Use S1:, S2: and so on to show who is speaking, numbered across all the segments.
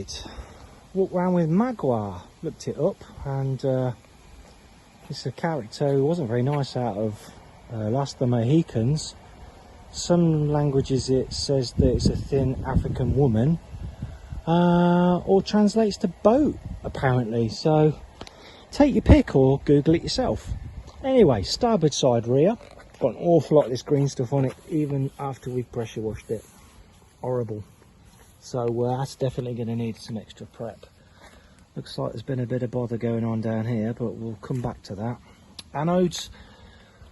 S1: Right, walked around with Magwa, looked it up, and it's a character who wasn't very nice out of Last of the Mohicans. Some languages it says that it's a thin African woman, or translates to boat apparently, so take your pick or Google it yourself. Anyway, starboard side rear, got an awful lot of this green stuff on it even after we've pressure washed it. Horrible. So that's definitely going to need some extra prep. Looks like there's been a bit of bother going on down here, but we'll come back to that. Anodes,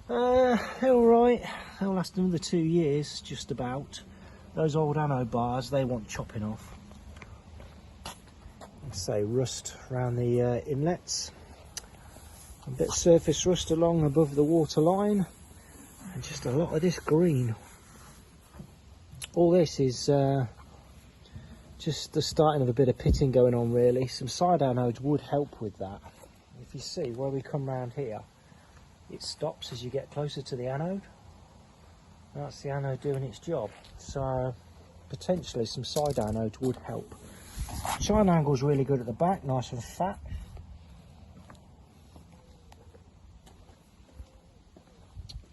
S1: they're alright, they'll last another 2 years, just about. Those old anode bars, they want chopping off. Let's say rust around the inlets. A bit of surface rust along above the water line, and just a lot of this green. All this is just the starting of a bit of pitting going on really. Some side anodes would help with that. If you see where we come round here, it stops as you get closer to the anode. That's the anode doing its job. So potentially some side anodes would help. Shine angle's really good at the back, nice and fat.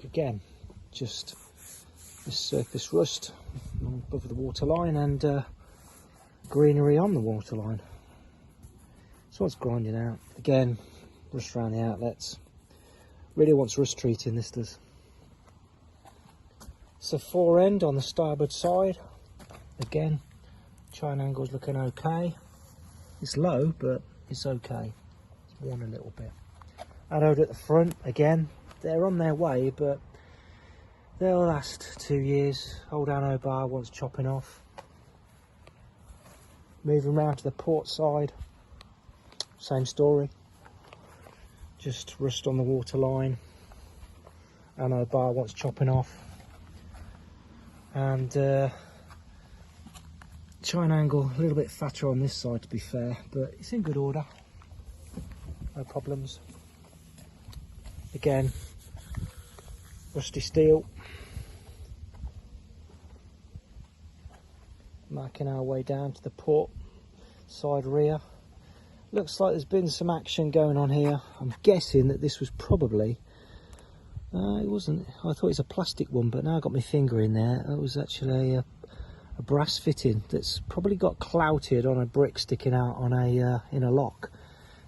S1: Again, just this surface rust above the water line and greenery on the waterline. So it's grinding out. Again, rust around the outlets. Really wants rust treating, this does. It's a fore end on the starboard side. Again, chine angle's looking okay. It's low, but it's okay. It's worn a little bit. Anode at the front, again, they're on their way, but they'll last 2 years. Old anode bar wants chopping off. Moving round to the port side, same story. Just rust on the water line. Anode bar wants chopping off. And chine angle a little bit fatter on this side to be fair, but it's in good order. No problems. Again, rusty steel. Marking our way down to the port side rear. Looks like there's been some action going on here. I'm guessing that this was probably, it wasn't, I thought it was a plastic one, but now I've got my finger in there. It was actually a brass fitting that's probably got clouted on a brick sticking out on a in a lock.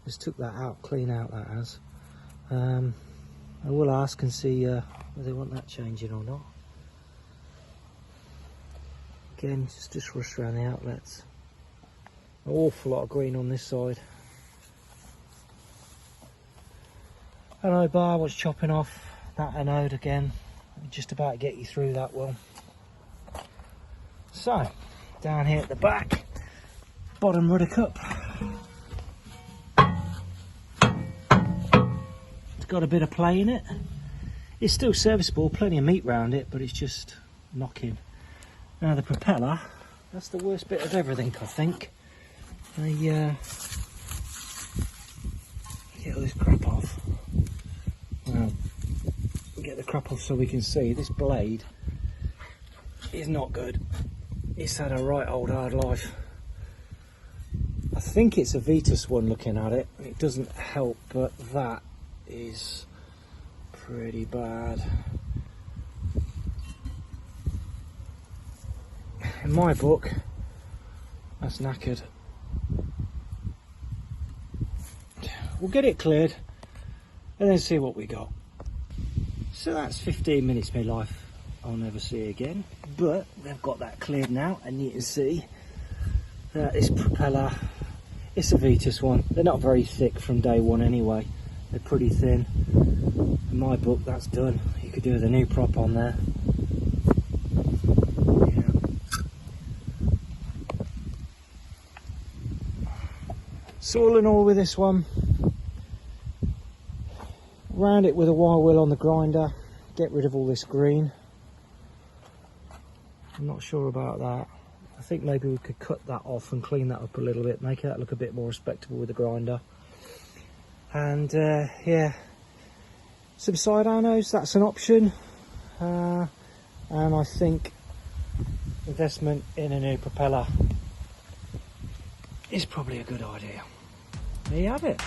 S1: Just took that out, clean out that has. I will ask and see whether they want that changing or not. Again, just rust around the outlets. An awful lot of green on this side. Anode bar was chopping off. That anode again, just about to get you through that one. So, down here at the back, bottom rudder cup. It's got a bit of play in it. It's still serviceable, plenty of meat round it, but it's just knocking. Now the propeller, that's the worst bit of everything, I think. Get all this crap off. Well, get the crap off so we can see. This blade is not good. It's had a right old hard life. I think it's a Vetus one looking at it. It doesn't help, but that is pretty bad. In my book, that's knackered. We'll get it cleared and then see what we got. So that's 15 minutes of my life I'll never see again, but they've got that cleared now, and you can see that this propeller, it's a Vetus one. They're not very thick from day one anyway. They're pretty thin. In my book, that's done. You could do with a new prop on there. So all in all with this one, round it with a wire wheel on the grinder, get rid of all this green. I'm not sure about that. I think maybe we could cut that off and clean that up a little bit, make that look a bit more respectable with the grinder. And yeah, some side anodes, that's an option. And I think investment in a new propeller is probably a good idea. There you have it.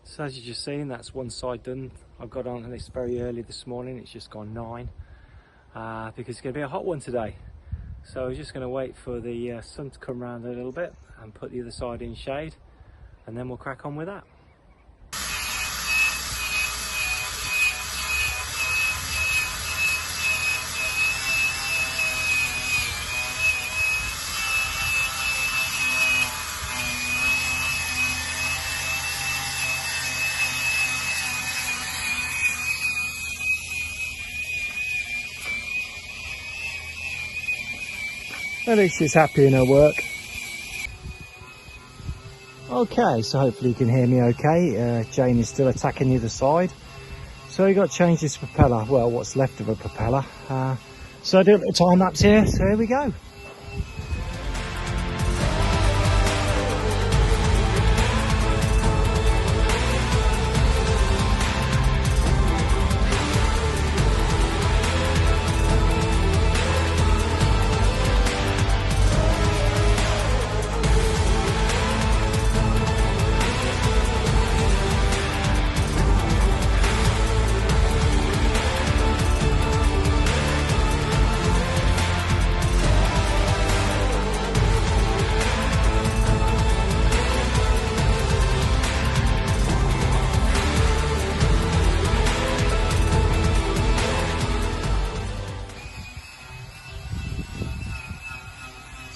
S1: So as you just seen, that's one side done. I got on this very early this morning. It's just gone 9 because it's going to be a hot one today. So I was just going to wait for the sun to come around a little bit and put the other side in shade, and then we'll crack on with that. At least she's happy in her work. Okay, so hopefully you can hear me okay. Jane is still attacking the other side. So we got to change this propeller, well, what's left of a propeller. So I do a little time lapse here, so here we go.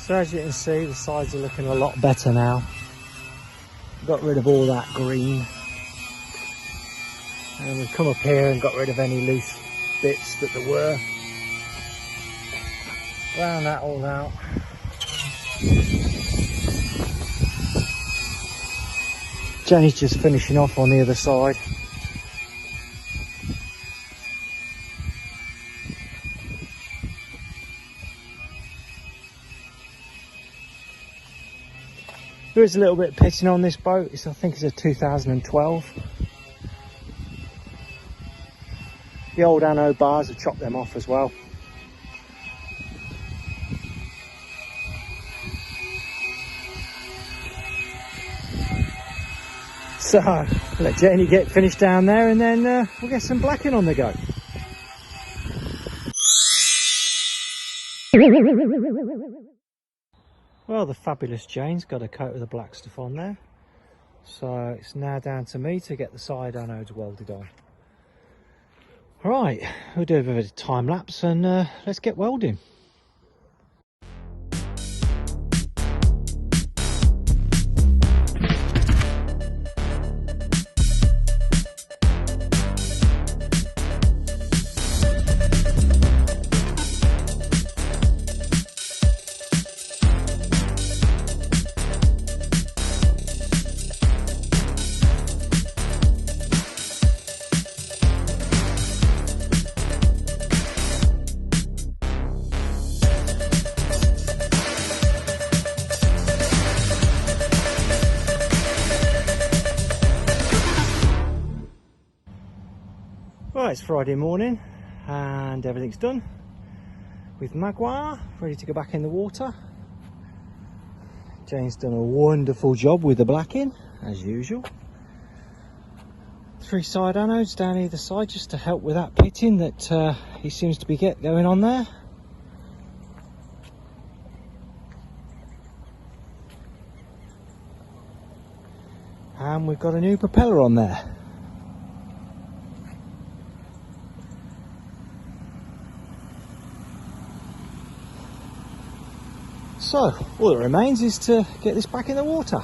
S1: So as you can see, the sides are looking a lot better now. Got rid of all that green. And we've come up here and got rid of any loose bits that there were. Round that all out. Jenny's just finishing off on the other side. There is a little bit of pitching on this boat. I think it's a 2012. The old anode bars have chopped them off as well. So let Janie get finished down there, and then we'll get some blacking on the go. Well, the fabulous Jane's got a coat of the black stuff on there. So it's now down to me to get the side anodes welded on. Right, we'll do a bit of a time lapse and let's get welding. Right, it's Friday morning and everything's done with Magwa, ready to go back in the water. Jane's done a wonderful job with the blacking, as usual. 3 side anodes down either side just to help with that pitting that he seems to be going on there. And we've got a new propeller on there. So all that remains is to get this back in the water.